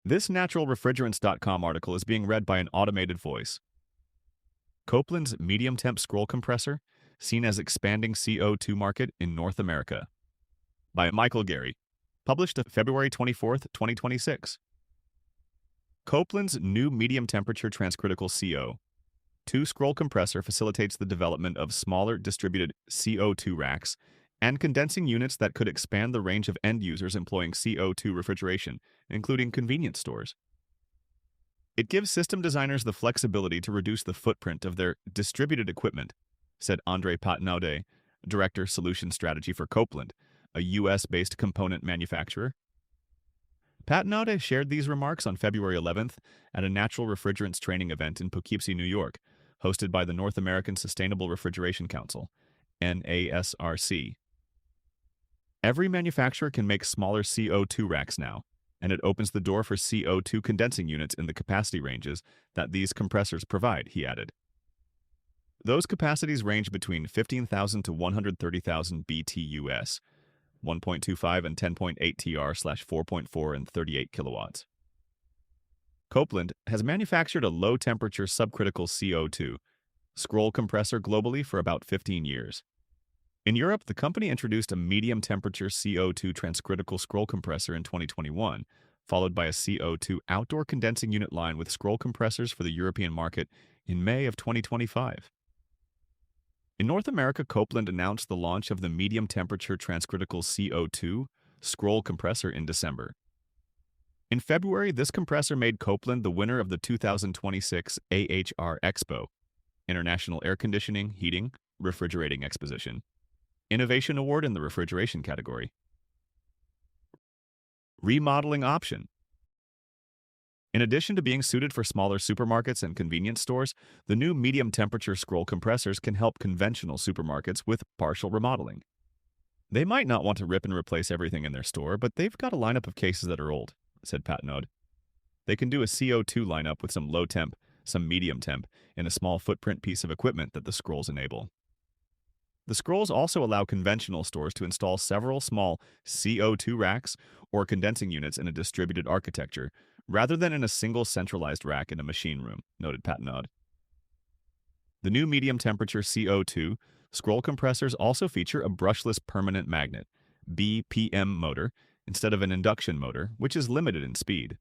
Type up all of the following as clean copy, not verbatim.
This naturalrefrigerants.com article is being read by an automated voice. Copeland's medium-temp scroll compressor, seen as expanding CO2 market in North America. By Michael Gary. Published February 24th, 2026. Copeland's new medium-temperature transcritical CO2 scroll compressor facilitates the development of smaller distributed CO2 racks and condensing units that could expand the range of end users employing CO2 refrigeration, including convenience stores. It gives system designers the flexibility to reduce the footprint of their distributed equipment, said Andre Patnaud, Director Solution Strategy for Copeland, a U.S.-based component manufacturer. Patnaud shared these remarks on February 11th at a natural refrigerants training event in Poughkeepsie, New York, hosted by the North American Sustainable Refrigeration Council, NASRC. Every manufacturer can make smaller CO2 racks now, and it opens the door for CO2 condensing units in the capacity ranges that these compressors provide, he added. Those capacities range between 15,000 to 130,000 BTUs, 1.25 and 10.8 TR/4.4 and 38 kilowatts. Copeland has manufactured a low-temperature subcritical CO2 scroll compressor globally for about 15 years. In Europe, the company introduced a medium-temperature CO2 transcritical scroll compressor in 2021, followed by a CO2 outdoor condensing unit line with scroll compressors for the European market in May of 2025. In North America, Copeland announced the launch of the medium-temperature transcritical CO2 scroll compressor in December. In February, this compressor made Copeland the winner of the 2026 AHR Expo, International Air Conditioning, Heating, Refrigerating Exposition, Innovation Award in the refrigeration category. Remodeling option. In addition to being suited for smaller supermarkets and convenience stores, the new medium-temperature scroll compressors can help conventional supermarkets with partial remodeling. They might not want to rip and replace everything in their store, but they've got a lineup of cases that are old, said Patnaud. They can do a CO2 lineup with some low temp, some medium temp, and a small footprint piece of equipment that the scrolls enable. The scrolls also allow conventional stores to install several small CO2 racks or condensing units in a distributed architecture, rather than in a single centralized rack in a machine room, noted Patnaud. The new medium-temperature CO2 scroll compressors also feature a brushless permanent magnet, BPM motor, instead of an induction motor, which is limited in speed.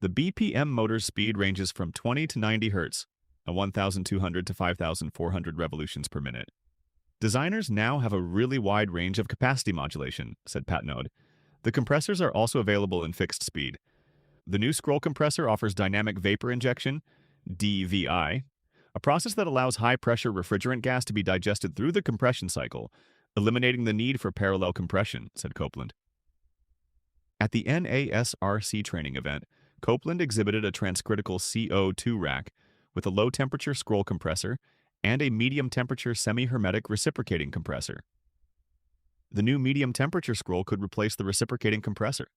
The BPM motor's speed ranges from 20 to 90 Hz, 1,200 to 5,400 revolutions per minute. Designers now have a really wide range of capacity modulation, said Patnaud. The compressors are also available in fixed speed. The new scroll compressor offers dynamic vapor injection, DVI, a process that allows high-pressure refrigerant gas to be digested through the compression cycle, eliminating the need for parallel compression, said Copeland. At the NASRC training event, Copeland exhibited a transcritical CO2 rack with a low-temperature scroll compressor and a medium-temperature semi-hermetic reciprocating compressor. The new medium-temperature scroll could replace the reciprocating compressor.